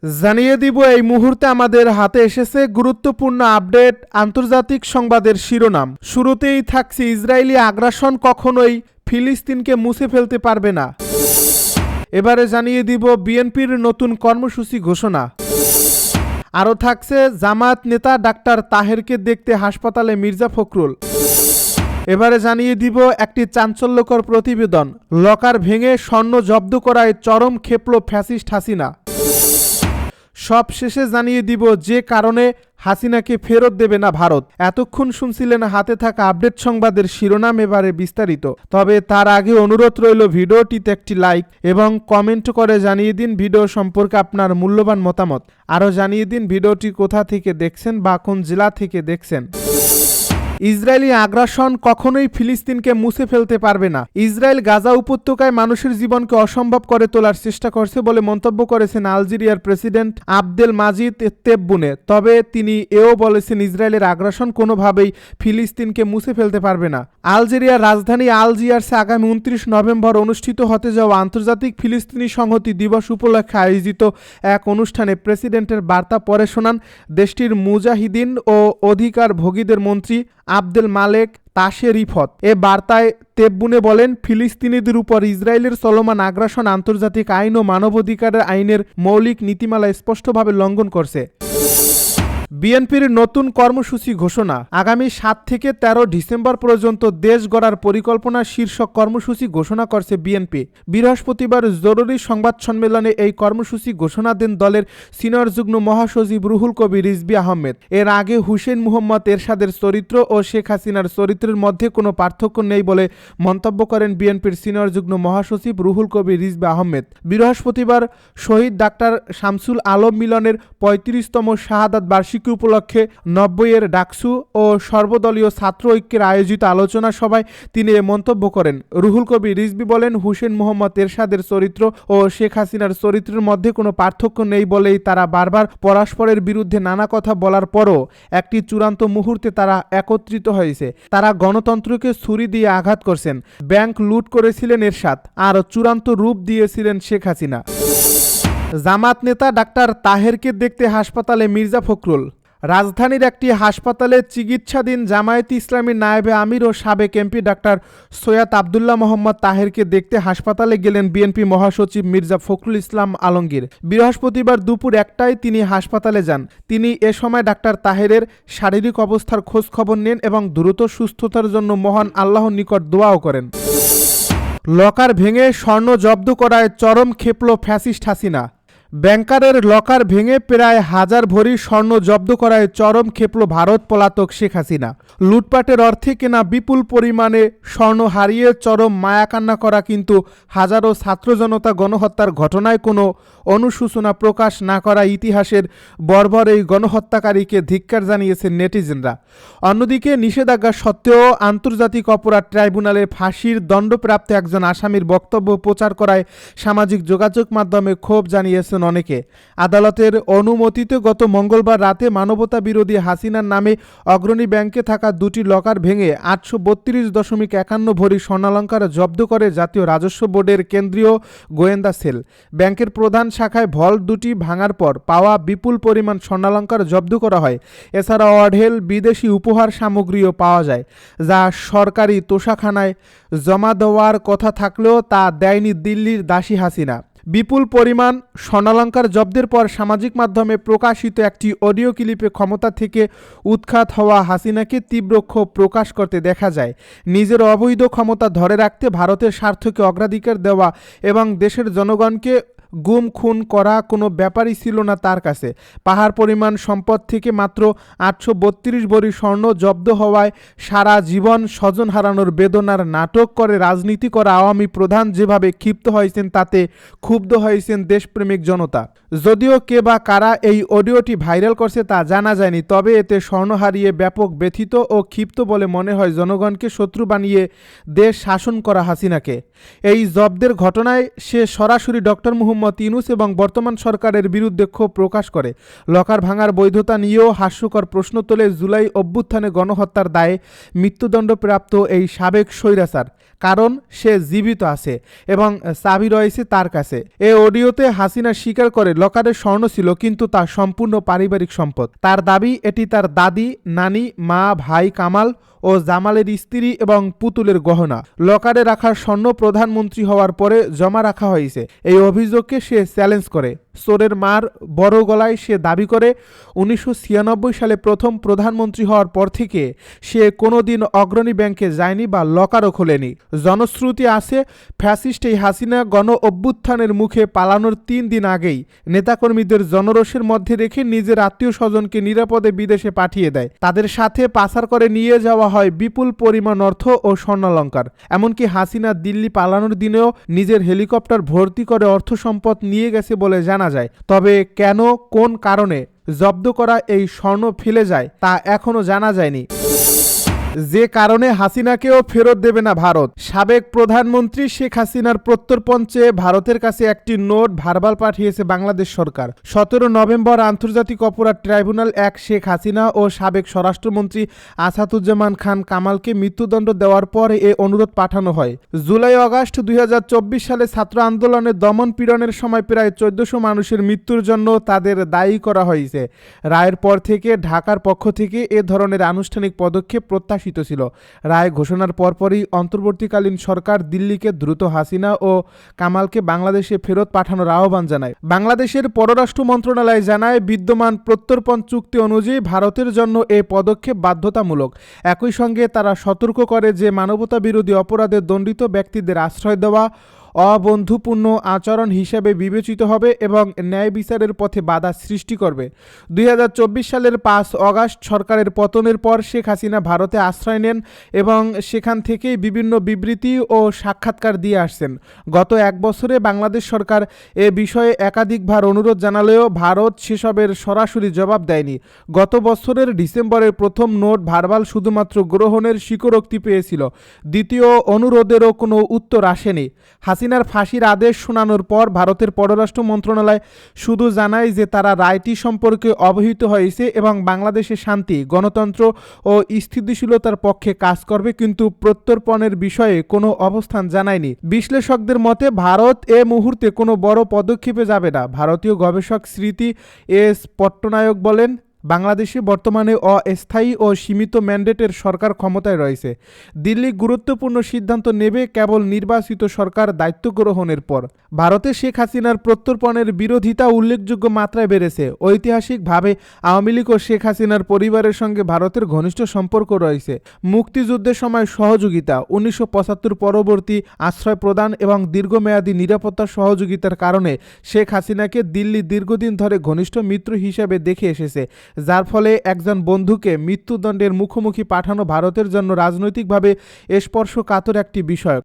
জানিয়ে দিব এই মুহূর্তে আমাদের হাতে এসেছে গুরুত্বপূর্ণ আপডেট আন্তর্জাতিক সংবাদের শিরোনাম। শুরুতেই থাকছে ইসরায়েলি আগ্রাসন কখনোই ফিলিস্তিনকে মুছে ফেলতে পারবে না। এবারে জানিয়ে দিব বিএনপির নতুন কর্মসূচি ঘোষণা। আরও থাকছে জামায়াত নেতা ডাক্তার তাহেরকে দেখতে হাসপাতালে মির্জা ফখরুল। এবারে জানিয়ে দিব একটি চাঞ্চল্যকর প্রতিবেদন, লকার ভেঙে স্বর্ণ জব্দ করায় চরম ক্ষেপল ফ্যাসিস্ট হাসিনা। সব শেষে জানিয়ে দিব যে কারণে হাসিনাকে ফেরত দেবে না ভারত। এতক্ষণ শুনছিলেন হাতে থাকা আপডেট সংবাদের শিরোনাম, এবারে বিস্তারিত। তবে তার আগে অনুরোধ রইল ভিডিওটিতে একটি লাইক এবং কমেন্ট করে জানিয়ে দিন ভিডিও সম্পর্কে আপনার মূল্যবান মতামত। আরও জানিয়ে দিন ভিডিওটি কোথা থেকে দেখছেন বা কোন জেলা থেকে দেখছেন। ইসরায়েলি আগ্রাসন কখনোই ফিলিস্তিনকে মুছে ফেলতে পারবে না। ইসরায়েল গাজা উপত্যকায় মানুষের জীবনকে অসম্ভব করে তোলার চেষ্টা করছে বলে মন্তব্য করেছেন আলজেরিয়ার প্রেসিডেন্ট আবদেল মাজিদ তেব্বুনে। তবে তিনি এও বলেছেন ইসরায়েলের আগ্রাসন কোনোভাবেই ফিলিস্তিনকে মুছে ফেলতে পারবে না। আলজেরিয়ার রাজধানী আলজিয়ার্সে আগামী 29 নভেম্বর অনুষ্ঠিত হতে যাওয়া আন্তর্জাতিক ফিলিস্তিনি সংহতি দিবস উপলক্ষে আয়োজিত এক অনুষ্ঠানে প্রেসিডেন্টের বার্তা পড়ে শোনান দেশটির মুজাহিদিন ও অধিকার ভোগীদের মন্ত্রী আবদেল মালেক তাশে রিফত। এ বার্তায় তেব্বুনে বলেন, ফিলিস্তিনিদের উপর ইসরায়েলের চলমান আগ্রাসন আন্তর্জাতিক আইন ও মানবাধিকারের আইনের মৌলিক নীতিমালা স্পষ্টভাবে লঙ্ঘন করছে। বিএনপির নতুন কর্মসূচি ঘোষণা। আগামী 7 থেকে 13 ডিসেম্বর পর্যন্ত দেশ গড়ার পরিকল্পনা শীর্ষক কর্মসূচি ঘোষণা করছে বিএনপি। বৃহস্পতিবার জরুরি সংবাদ সম্মেলনে এই কর্মসূচি ঘোষণা দেন দলের সিনিয়র যুগ্ম মহাসচিব রুহুল কবির রিজভী আহমেদ। এর আগে হুসেইন মুহম্মদ এরশাদের চরিত্র ও শেখ হাসিনার চরিত্রের মধ্যে কোনো পার্থক্য নেই বলে মন্তব্য করেন বিএনপির সিনিয়র যুগ্ম মহাসচিব রুহুল কবির রিজভী আহমেদ। বৃহস্পতিবার শহীদ ডাক্তার শামসুল আলম মিলনের 35তম শাহাদাত বার্ষিকী উপলক্ষে 90 ডাকসু ও সর্বদলীয় ছাত্র ঐক্যের আয়োজিত আলোচনা সভায় তিনি এ মন্তব্য করেন। রুহুল কবির রিজভী বলেন, হুসেইন মুহম্মদ এরশাদের চরিত্র ও শেখ হাসিনার চরিত্রের মধ্যে কোনো পার্থক্য নেই বলেই তারা বারবার পরস্পরের বিরুদ্ধে নানা কথা বলার পরও একটি চূড়ান্ত মুহূর্তে তারা একত্রিত হয়েছে। তারা গণতন্ত্রকে ছুরি দিয়ে আঘাত করছেন, ব্যাংক লুট করেছিলেন এরশাদ, আর চূড়ান্ত রূপ দিয়েছিলেন শেখ হাসিনা। জামাত নেতা ডাক্তার তাহেরকে দেখতে হাসপাতালে মির্জা ফখরুল। রাজধানীর একটি হাসপাতালে চিকিৎসাধীন জামায়াতে ইসলামীর নায়েবে আমির ও সাবেক এমপি ডাক্তার সৈয়দ আবদুল্লাহ মোহাম্মদ তাহেরকে দেখতে হাসপাতালে গেলেন বিএনপি মহাসচিব মির্জা ফখরুল ইসলাম আলমগীর। বৃহস্পতিবার দুপুর 1টায় তিনি হাসপাতালে যান। তিনি এ সময় ডাক্তার তাহেরের শারীরিক অবস্থার খোঁজ খবর নেন এবং দ্রুত সুস্থতার জন্য মহান আল্লাহর নিকট দোয়াও করেন। লকার ভেঙে স্বর্ণ জব্দ করায় চরম ক্ষেপল ফ্যাসিস্ট হাসিনা। ব্যাংকারের লকার ভেঙে প্রায় 1000 ভরি স্বর্ণ জব্দ করায় চরম ক্ষেপল ভারত পলাতক শেখ হাসিনা। লুটপাটের অর্থে কেনা বিপুল পরিমাণে স্বর্ণ হারিয়ে চরম মায়াকান্না করা কিন্তু হাজারো ছাত্র জনতা গণহত্যার ঘটনায় কোনো অনুশোচনা প্রকাশ না করা ইতিহাসের বর্বর এই গণহত্যাকারীকে ধিক্কার জানিয়েছেন নেটিজেনরা। অন্যদিকে নিষেধাজ্ঞা সত্ত্বেও আন্তর্জাতিক অপরাধ ট্রাইব্যুনালে ফাঁসির দণ্ডপ্রাপ্ত একজন আসামির বক্তব্য প্রচার করায় সামাজিক যোগাযোগ মাধ্যমে ক্ষোভ জানিয়েছেন অনেকে। আদালতের অনুমতিতে গত মঙ্গলবার রাতে মানবতা বিরোধী হাসিনার নামে অগ্রণী ব্যাংকে থাকা 2টি লকার ভেঙে 832.51 ভরি স্বর্ণালংকার জব্দ করে জাতীয় রাজস্ব বোর্ডের কেন্দ্রীয় গোয়েন্দা সেল। ব্যাংকের প্রধান শাখায় ভল্ট 2টি ভাঙার পর পাওয়া বিপুল পরিমাণ স্বর্ণালংকার জব্দ করা হয়। এছাড়া অঢেল বিদেশি উপহার সামগ্রীও পাওয়া যায়, যা সরকারি তোষাখানায় জমা দেওয়ার কথা থাকলেও তা দেয়নি দিল্লির দাসী হাসিনা। বিপুল পরিমাণ স্বর্ণালংকার জব্দের পর সামাজিক মাধ্যমে প্রকাশিত একটি অডিও ক্লিপে ক্ষমতা থেকে উৎখাত হওয়া হাসিনাকে তীব্র ক্ষোভ প্রকাশ করতে দেখা যায়। নিজের অবৈধ ক্ষমতা ধরে রাখতে ভারতের স্বার্থকে অগ্রাধিকার দেওয়া এবং দেশের জনগণকে গুম খুন করা কোনো ব্যাপারই ছিল না তার কাছে। পাহাড় পরিমাণ সম্পদ থেকে মাত্র 832 ভরি স্বর্ণ জব্দ হওয়ায় সারা জীবন স্বজন হারানোর বেদনার নাটক করে রাজনীতি করা আওয়ামী প্রধান যেভাবে ক্ষিপ্ত হয়েছেন তাতে ক্ষুব্ধ হয়েছেন দেশপ্রেমিক জনতা। যদিও কে বা কারা এই অডিওটি ভাইরাল করছে তা জানা যায়নি, তবে এতে স্বর্ণ হারিয়ে ব্যাপক ব্যথিত ও ক্ষিপ্ত বলে মনে হয় জনগণকে শত্রু বানিয়ে দেশ শাসন করা হাসিনাকে। এই জব্দের ঘটনায় সে সরাসরি ডক্টর মোহাম্মদ ইউনূস এবং বর্তমান সরকারের বিরুদ্ধে ক্ষোভ প্রকাশ করে। লকার ভাঙার বৈধতা নিয়েও হাস্যকর প্রশ্ন তোলে জুলাই অভ্যুত্থানে গণহত্যার দায়ে মৃত্যুদণ্ডপ্রাপ্ত এই সাবেক স্বৈরাচার। কারণ সে জীবিত আছে এবং চাবি রয়েছে তার কাছে। এই অডিওতে হাসিনা স্বীকার করে লকারে স্বর্ণ ছিল, কিন্তু তা সম্পূর্ণ পারিবারিক সম্পদ। তার দাবি এটি তার দাদি, নানি, মা, ভাই কামাল ও জামালের স্ত্রী এবং পুতুলের গহনা। লকারে রাখা স্বর্ণ প্রধানমন্ত্রী হওয়ার পরে জমা রাখা হয়েছে। এই অভিযোগকে সে চ্যালেঞ্জ করে। চোরের মার বড় গলায় সে দাবি করে 1996 সালে প্রথম প্রধানমন্ত্রী হওয়ার পর থেকে সে কোনোদিন অগ্রণী ব্যাংকে যায়নি বা লকারও খোলেনি। জনশ্রুতি আছে, ফ্যাসিস্ট এই হাসিনা গণ অভ্যুত্থানের মুখে পালানোর 3 দিন আগেই নেতাকর্মীদের জনরোষের মধ্যে রেখে নিজের আত্মীয় স্বজনকে নিরাপদে বিদেশে পাঠিয়ে দেয়। তাদের সাথে পাচার করে নিয়ে যাওয়া হয় বিপুল পরিমাণ অর্থ ও স্বর্ণালঙ্কার। এমনকি হাসিনা দিল্লি পালানোর দিনেও নিজের হেলিকপ্টার ভর্তি করে অর্থ সম্পদ নিয়ে গেছে বলে জানা যায়। তবে কেন, কোন কারণে জব্দ করা এই স্বর্ণ ফেলে যায় তা এখনো জানা যায়নি। যে কারণে হাসিনাকেও ফেরত দেবে না ভারত। সাবেক প্রধানমন্ত্রী শেখ হাসিনার প্রত্যর্পণ চেয়ে ভারতের কাছে একটি নোট ভার্বাল পাঠিয়েছে বাংলাদেশ সরকার। 17 নভেম্বর আন্তর্জাতিক অপরাধ ট্রাইব্যুনাল 1 শেখ হাসিনা ও সাবেক স্বরাষ্ট্রমন্ত্রী আসাদুজ্জামান খান কামালকে মৃত্যুদণ্ড দেওয়ার পর এ অনুরোধ পাঠানো হয়। জুলাই আগস্ট 2024 সালে ছাত্র আন্দোলনের দমন পীড়নের সময় প্রায় 1400 মানুষের মৃত্যুর জন্য তাদের দায়ী করা হয়েছে। রায়ের পর থেকে ঢাকার পক্ষ থেকে এ ধরনের আনুষ্ঠানিক পদক্ষেপ প্রত্যাশিত ছিল। রায় ঘোষণার পরপরই অন্তর্বর্তীকালীন সরকার দিল্লিকে দ্রুত হাসিনা ও কামালকে বাংলাদেশে ফেরত পাঠানোর আহ্বান জানায়। বাংলাদেশের পররাষ্ট্র মন্ত্রণালয় জানায়, বিদ্যমান প্রত্যর্পণ চুক্তি অনুযায়ী ভারতের জন্য এই পদক্ষেপ বাধ্যতামূলক। একই সঙ্গে তারা সতর্ক করে যে মানবতা বিরোধী অপরাধে দণ্ডিত ব্যক্তিদের আশ্রয় দেওয়া অবন্ধুপূর্ণ আচরণ হিসেবে বিবেচিত হবে এবং ন্যায় বিচারের পথে বাধা সৃষ্টি করবে। 2024 সালের 5 আগস্ট সরকারের পতনের পর শেখ হাসিনা ভারতে আশ্রয় নেন এবং সেখান থেকেই বিভিন্ন বিবৃতি ও সাক্ষাৎকার দিয়ে আসছেন। গত 1 বছরে বাংলাদেশ সরকার এ বিষয়ে একাধিকবার অনুরোধ জানালেও ভারত সেসবের সরাসরি জবাব দেয়নি। গত বছরের ডিসেম্বরের প্রথম নোট ভার্বাল শুধুমাত্র গ্রহণের স্বীকারোক্তি পেয়েছিল। দ্বিতীয় অনুরোধেরও কোনো উত্তর আসেনি। হাসিনার ফাঁসির আদেশ শোনানোর পর ভারতের পররাষ্ট্র মন্ত্রণালয় শুধু জানায় যে তারা রায়টি সম্পর্কে অবহিত হয়েছে এবং বাংলাদেশে শান্তি, গণতন্ত্র ও স্থিতিশীলতার পক্ষে কাজ করবে, কিন্তু প্রত্যর্পণের বিষয়ে কোনো অবস্থান জানায়নি। বিশ্লেষকদের মতে ভারত এ মুহূর্তে কোনো বড় পদক্ষেপে যাবে না। ভারতীয় গবেষক স্মৃতি এস পট্টনায়ক বলেন, বাংলাদেশে বর্তমানে অস্থায়ী ও সীমিত ম্যান্ডেটের সরকার ক্ষমতায় রয়েছে। দিল্লি গুরুত্বপূর্ণ সিদ্ধান্ত নেবে কেবল নির্বাচিত সরকার দায়িত্ব গ্রহণের পর। ভারতে শেখ হাসিনার প্রত্যর্পণের বিরোধিতা উল্লেখযোগ্য মাত্রায় বেড়েছে। ঐতিহাসিকভাবে আওয়ামী লীগ ও শেখ হাসিনার পরিবারের সঙ্গে ভারতের ঘনিষ্ঠ সম্পর্ক রয়েছে। মুক্তিযুদ্ধের সময় সহযোগিতা, 1975 পরবর্তী আশ্রয় প্রদান এবং দীর্ঘমেয়াদী নিরাপত্তা সহযোগিতার কারণে শেখ হাসিনাকে দিল্লি দীর্ঘদিন ধরে ঘনিষ্ঠ মিত্র হিসেবে দেখে এসেছে, যার ফলে একজন বন্ধুকে মৃত্যুদণ্ডের মুখোমুখি পাঠানো ভারতের জন্য রাজনৈতিকভাবে স্পর্শকাতর একটি বিষয়।